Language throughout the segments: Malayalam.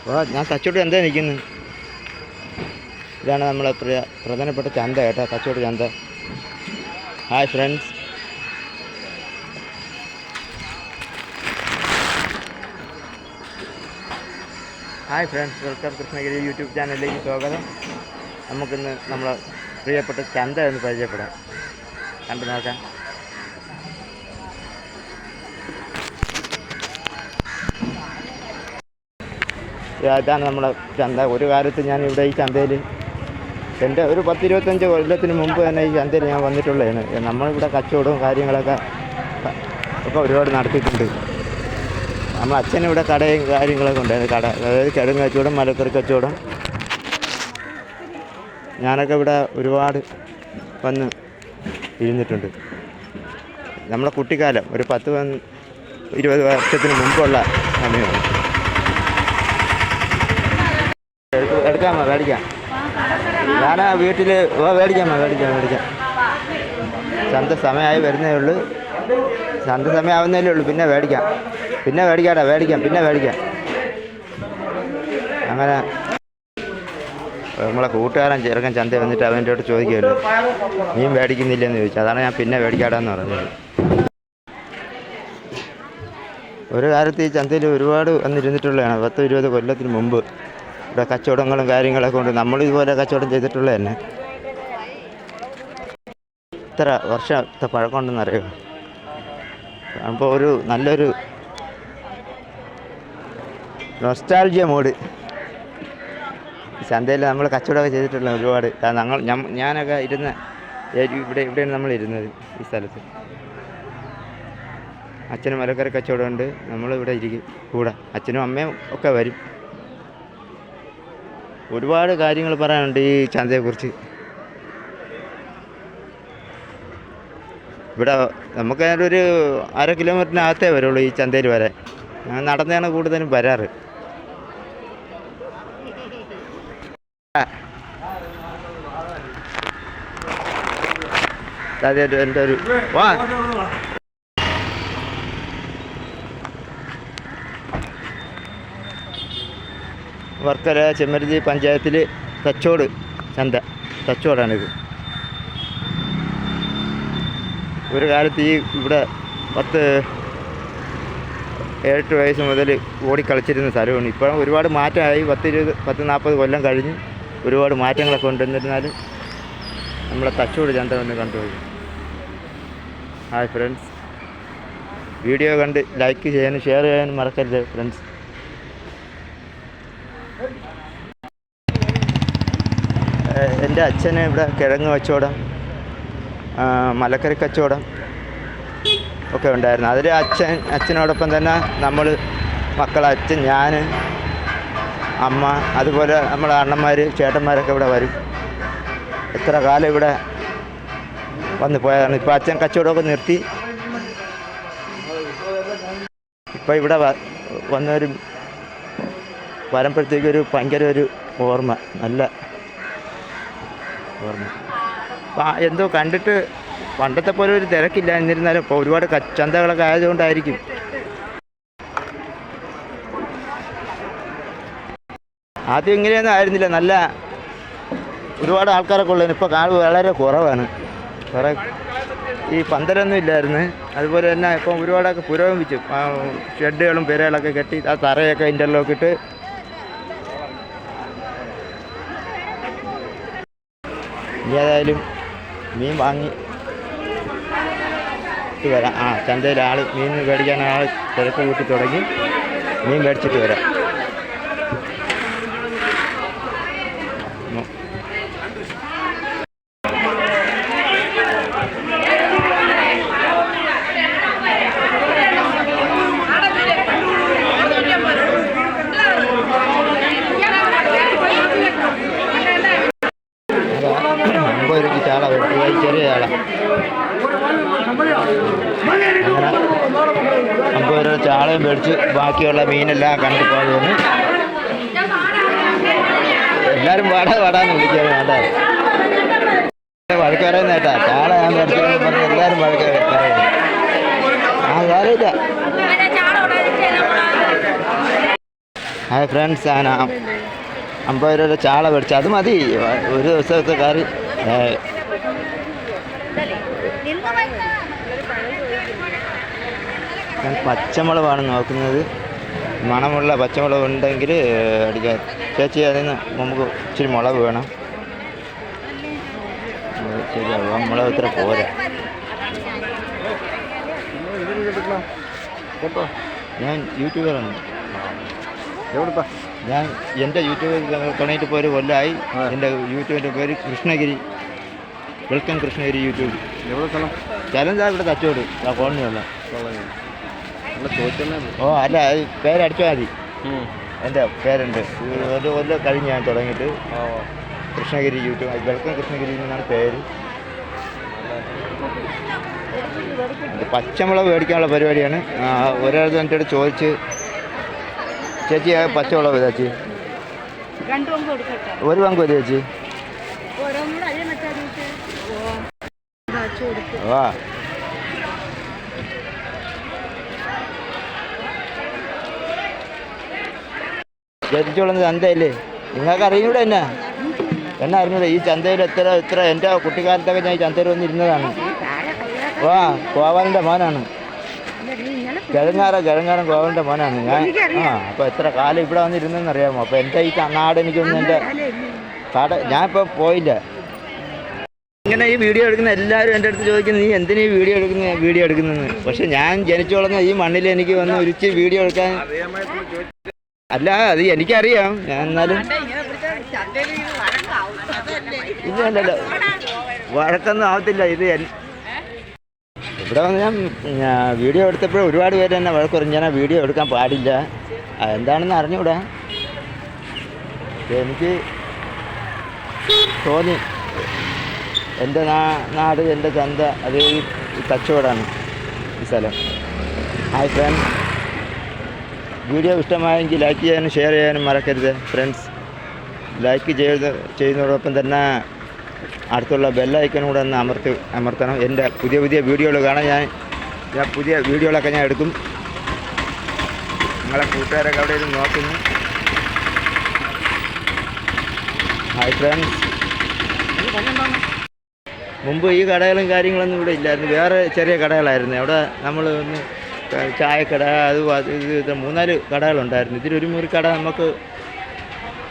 ഞാൻ കച്ചവടം എന്താ നിൽക്കുന്നത്. ഇതാണ് നമ്മളെ പ്രധാനപ്പെട്ട ചന്ത കേട്ടോ, കച്ചവട ചന്ത. Hi friends, welcome Krishnagiri YouTube ചാനലിലേക്ക് സ്വാഗതം. നമുക്കിന്ന് നമ്മളെ പ്രിയപ്പെട്ട ചന്ത എന്ന് പരിചയപ്പെടാം. കണ്ടു നോക്കാം. ഇതാണ് നമ്മളെ ചന്ത. ഒരു കാലത്ത് ഞാൻ ഇവിടെ ഈ ചന്തയിൽ എൻ്റെ ഒരു 10-25 കൊല്ലത്തിന് മുമ്പ് തന്നെ ഈ ചന്തയിൽ ഞാൻ വന്നിട്ടുള്ളതാണ്. നമ്മളിവിടെ കച്ചവടവും കാര്യങ്ങളൊക്കെ ഒരുപാട് നടത്തിയിട്ടുണ്ട്. നമ്മളെ അച്ഛനിവിടെ കടയും കാര്യങ്ങളൊക്കെ ഉണ്ടായിരുന്നു. കട അതായത് കിഴങ്ങ് കച്ചവടം, മലക്കറി കച്ചവടം. ഞാനൊക്കെ ഇവിടെ ഒരുപാട് വന്ന് ഇരുന്നിട്ടുണ്ട്. നമ്മളെ കുട്ടിക്കാലം ഒരു 10-20 വർഷത്തിന് മുമ്പുള്ള സമയമാണ്. എടുക്കാമോ? മേടിക്കാം. ഞാൻ വീട്ടിൽ മേടിക്കാം. ചന്ത സമയമായി വരുന്നേ ഉള്ളൂ. ചന്ത സമയമാവുന്നതല്ലേ ഉള്ളൂ. പിന്നെ മേടിക്കാം. അങ്ങനെ നമ്മളെ കൂട്ടുകാരൻ ചെറുക്കൻ ചന്ത വന്നിട്ട് അവൻ്റെ അടുത്ത് ചോദിക്കുമല്ലോ, മീൻ മേടിക്കുന്നില്ലെന്ന് ചോദിച്ചു. അതാണ് ഞാൻ പിന്നെ മേടിക്കാടാന്ന് പറഞ്ഞത്. ഒരു കാലത്ത് ഈ ചന്തയിൽ ഒരുപാട് വന്നിരുന്നിട്ടുള്ളതാണ്. 10-20 കൊല്ലത്തിന് മുമ്പ് ഇവിടെ കച്ചവടങ്ങളും കാര്യങ്ങളൊക്കെ കൊണ്ട് നമ്മളിതുപോലെ കച്ചവടം ചെയ്തിട്ടുള്ളത് തന്നെ. ഇത്ര വർഷത്തെ പഴക്കമുണ്ടെന്നറിയുമോ? അപ്പോൾ ഒരു നല്ലൊരു നൊസ്റ്റാൾജിയ മൂഡ്. ചന്തയിൽ നമ്മൾ കച്ചവടമൊക്കെ ചെയ്തിട്ടുള്ള ഒരുപാട്. ഞാനൊക്കെ ഇരുന്ന ഇവിടെയാണ് നമ്മൾ ഇരുന്നത്, ഈ സ്ഥലത്ത്. അച്ഛനും മലക്കറി കച്ചവടമുണ്ട്. നമ്മളിവിടെ ഇരിക്കും കൂടെ. അച്ഛനും അമ്മയും ഒക്കെ വരും. ഒരുപാട് കാര്യങ്ങൾ പറയാനുണ്ട് ഈ ചന്തയെക്കുറിച്ച്. ഇവിടെ നമുക്ക് ഒരു 1/2 കിലോമീറ്ററിനകത്തേ വരുള്ളൂ ഈ ചന്തയിൽ വരാൻ. ഞാൻ നടന്നാണ് കൂടുതലും വരാറ്. എൻ്റെ ഒരു വർക്കല ചെമ്മരുതി പഞ്ചായത്തിൽ തച്ചോട് ചന്ത. തച്ചോടാണിത്. ഒരു കാലത്ത് ഇവിടെ 10-8 വയസ്സ് മുതൽ ഓടിക്കളിച്ചിരുന്ന സ്ഥലമാണ്. ഇപ്പോഴും ഒരുപാട് മാറ്റമായി. 10-40 കൊല്ലം കഴിഞ്ഞ് ഒരുപാട് മാറ്റങ്ങളൊക്കെ ഉണ്ടെന്നിരുന്നാലും നമ്മളെ തച്ചോട് ചന്ത ഒന്ന് കണ്ടുപോയി. ഹായ് ഫ്രണ്ട്സ്, വീഡിയോ കണ്ട് ലൈക്ക് ചെയ്യാനും ഷെയർ ചെയ്യാനും മറക്കരുത് ഫ്രണ്ട്സ്. എൻ്റെ അച്ഛന് ഇവിടെ കിഴങ്ങ് കച്ചവടം, മലക്കറി കച്ചവടം ഒക്കെ ഉണ്ടായിരുന്നു. അതിൽ അച്ഛനോടൊപ്പം തന്നെ നമ്മൾ അച്ഛൻ, ഞാൻ, അമ്മ, അതുപോലെ നമ്മളെ അണ്ണന്മാർ, ചേട്ടന്മാരൊക്കെ ഇവിടെ വരും. എത്ര കാലം ഇവിടെ വന്ന് പോയതാണ്. ഇപ്പോൾ അച്ഛൻ കച്ചവടമൊക്കെ നിർത്തി. ഇപ്പോൾ ഇവിടെ വരുമ്പോഴത്തേക്കൊരു ഭയങ്കര ഒരു ഓർമ്മ, നല്ല ഓർമ്മ. എന്തോ കണ്ടിട്ട് പണ്ടത്തെ പോലെ ഒരു തിരക്കില്ല. എന്നിരുന്നാലും ഇപ്പോൾ ഒരുപാട് ചന്തകളൊക്കെ ആയതുകൊണ്ടായിരിക്കും. ആദ്യം ഇങ്ങനെയൊന്നും ആയിരുന്നില്ല. നല്ല ഒരുപാട് ആൾക്കാരൊക്കെ ഉള്ളതിന് ഇപ്പോൾ ആൾ വളരെ കുറവാണ്. കുറേ ഈ പന്തലൊന്നും ഇല്ലായിരുന്നു. അതുപോലെ തന്നെ ഇപ്പം ഒരുപാടൊക്കെ പുരോഗമിച്ചു. ഷെഡുകളും പെരകളൊക്കെ കെട്ടി ആ തറയൊക്കെ ഇൻ്റർലോക്ക് ഇട്ട് ഏതായാലും മീൻ വാങ്ങി വരാം. ചന്തയിൽ മീൻ മേടിക്കാൻ തിരക്ക് കൂട്ടി തുടങ്ങി. മീൻ മേടിച്ചിട്ട് വരാം. ചാള ചെറിയ ചാള അങ്ങനെ 50 രൂപ ചാളയും മേടിച്ച് ബാക്കിയുള്ള മീനെല്ലാം കണ്ടു പോകുന്നു. എല്ലാവരും വടാന്ന് വിളിക്കാറ്. വേണ്ട വഴക്ക് പറയുന്ന കേട്ടാ. ചാള ഞാൻ മേടിച്ചെന്ന് പറഞ്ഞ് എല്ലാവരും വഴക്ക് പറയുന്നു. കാര്യമില്ല. ഹായ് ഫ്രണ്ട്സ്, ഞാൻ 50 രൂപ ചാള മേടിച്ചു. അത് മതി ഒരു ദിവസത്തെ കറി. ഞാൻ പച്ചമുളകാണ് നോക്കുന്നത്. മണമുള്ള പച്ചമുളക് ഉണ്ടെങ്കിൽ അടിക്കാൻ. ചേച്ചി അതിന് നമുക്ക് ഇച്ചിരി മുളക് വേണം. ശരിയാവും, മുളക് ഇത്ര പോരാ. ഞാൻ യൂട്യൂബറാണ്. എവിടെപ്പാ? ഞാൻ എൻ്റെ യൂട്യൂബിൽ തുടങ്ങിയിട്ട് ഇപ്പോൾ ഒരു കൊല്ലമായി. എൻ്റെ യൂട്യൂബിൻ്റെ പേര് കൃഷ്ണഗിരി. Welcome Krishnagiri YouTube. എവിടെ സ്ഥലം? സ്ഥലം ഇതാ ഇവിടെ തച്ചോട്, ആ കോളനിയുള്ള. ഓ അല്ല, പേരടിച്ചാൽ മതി. എൻ്റെ പേരുണ്ട്. ഒരു കൊല്ലം കഴിഞ്ഞ് ഞാൻ തുടങ്ങിയിട്ട്. കൃഷ്ണഗിരി യൂട്യൂബ്, വെൽക്കം കൃഷ്ണഗിരി എന്നാണ് പേര്. പച്ചമുളക് മേടിക്കാനുള്ള പരിപാടിയാണ്. ഒരാൾ എൻ്റെ അടുത്ത് ചോദിച്ച്, ചേച്ചി പച്ചമുളക് ചേച്ചി ഒരു പങ്ക് മതി ചേച്ചി. വാ, ചേച്ചിച്ചോളുന്നത് ചന്തയല്ലേ? നിങ്ങൾക്ക് അറിഞ്ഞൂടെ എന്നെ അറിഞ്ഞൂടെ? ഈ ചന്തയിൽ എത്ര എൻ്റെ കുട്ടിക്കാലത്തൊക്കെ ഞാൻ ഈ ചന്തയിൽ വന്നിരുന്നതാണ്. വാ, കോവാലിൻ്റെ മോനാണ്. കിഴങ്ങാറൻ കോവാലിൻ്റെ മോനാണ് ഞാൻ. അപ്പോൾ എത്ര കാലം ഇവിടെ വന്നിരുന്നെന്ന് അറിയാമോ? അപ്പോൾ എൻ്റെ ഈ നാട് എനിക്കൊന്നും എൻ്റെ ഞാനിപ്പോൾ പോയില്ല. ഇങ്ങനെ ഈ വീഡിയോ എടുക്കുന്ന എല്ലാവരും എൻ്റെ അടുത്ത് ചോദിക്കുന്നത്, നീ എന്തിനാ ഈ വീഡിയോ എടുക്കുന്നതെന്ന്. പക്ഷെ ഞാൻ ജനിച്ചു വളർന്ന ഈ മണ്ണിൽ എനിക്ക് വന്ന് ഒരിച്ച് വീഡിയോ എടുക്കാൻ അല്ല, അത് എനിക്കറിയാം. ഞാൻ എന്നാലും ഇതല്ലല്ലോ, വഴക്കൊന്നും ആവത്തില്ല. ഇവിടെ വന്ന് ഞാൻ വീഡിയോ എടുത്തപ്പോൾ ഒരുപാട് പേര് തന്നെ വഴക്ക് പറഞ്ഞു, ഞാൻ വീഡിയോ എടുക്കാൻ പാടില്ല. എന്താണെന്ന് അറിഞ്ഞൂടാ. എനിക്ക് തോന്നി എൻ്റെ നാട്, എൻ്റെ ചന്ത, അത് ഈ തച്ചോടാണ് ഈ സ്ഥലം. ഹായ് ഫ്രണ്ട്സ്, വീഡിയോ ഇഷ്ടമായെങ്കിൽ ലൈക്ക് ചെയ്യാനും ഷെയർ ചെയ്യാനും മറക്കരുത് ഫ്രണ്ട്സ്. ലൈക്ക് ചെയ്യുന്നതോടൊപ്പം തന്നെ അടുത്തുള്ള ബെല്ലൈക്കനും കൂടെ ഒന്ന് അമർത്തണം. എൻ്റെ പുതിയ വീഡിയോകൾ കാണാൻ ഞാൻ പുതിയ വീഡിയോകളൊക്കെ ഞാൻ എടുക്കും. നിങ്ങളെ കൂട്ടുകാരൊക്കെ അവിടെ ഇരുന്ന് നോക്കുന്നു. ഹായ് ഫ്രണ്ട്സ്, മുമ്പ് ഈ കടകളും കാര്യങ്ങളൊന്നും ഇവിടെ ഇല്ലായിരുന്നു. വേറെ ചെറിയ കടകളായിരുന്നു. അവിടെ നമ്മൾ ഒന്ന് ചായക്കട, ഇത് 3-4 കടകളുണ്ടായിരുന്നു. ഇതിലൊരു മുറി കട നമുക്ക്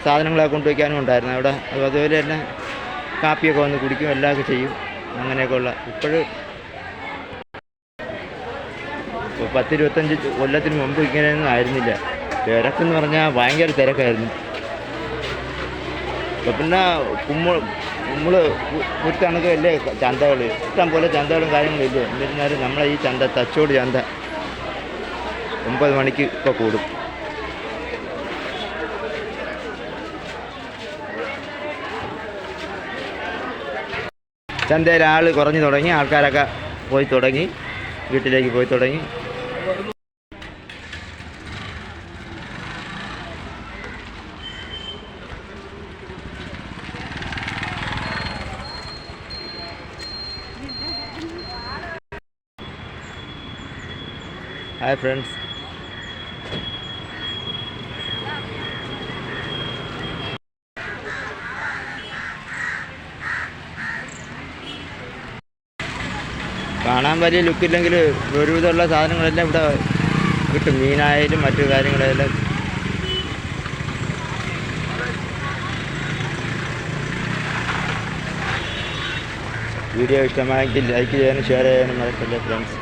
സാധനങ്ങളൊക്കെ കൊണ്ടുവയ്ക്കാനും ഉണ്ടായിരുന്നു അവിടെ. അതുപോലെ തന്നെ കാപ്പിയൊക്കെ വന്ന് കുടിക്കും, എല്ലാമൊക്കെ ചെയ്യും. അങ്ങനെയൊക്കെയുള്ള ഇപ്പോഴും 10-25 കൊല്ലത്തിന് മുമ്പ് ഇങ്ങനെയൊന്നും ആയിരുന്നില്ല. തിരക്കെന്ന് പറഞ്ഞാൽ ഭയങ്കര തിരക്കായിരുന്നു. അപ്പോൾ പിന്നെ നമ്മൾ പുറത്തണക്ക് അല്ലേ ചന്തകൾ, ഇഷ്ടം പോലെ ചന്തകളും കാര്യങ്ങളും ഇല്ലേ. എന്നിരുന്നാലും നമ്മളെ ഈ ചന്ത, തച്ചോട് ചന്ത 9 മണിക്ക് ഇപ്പോൾ കൂടും. ചന്തയിൽ ആൾ കുറഞ്ഞു തുടങ്ങി, ആൾക്കാരൊക്കെ പോയി തുടങ്ങി, വീട്ടിലേക്ക് പോയി തുടങ്ങി. ഹായ് ഫ്രണ്ട്സ്, കാണാൻ വലിയ ലുക്കില്ലെങ്കിൽ ഒരുവിധമുള്ള സാധനങ്ങളെല്ലാം ഇവിടെ കിട്ടും. മീനായാലും മറ്റു കാര്യങ്ങളെല്ലാം. വീഡിയോ ഇഷ്ടമായെങ്കിൽ ലൈക്ക് ചെയ്യാനും ഷെയർ ചെയ്യാനും മറക്കല്ലേ ഫ്രണ്ട്സ്.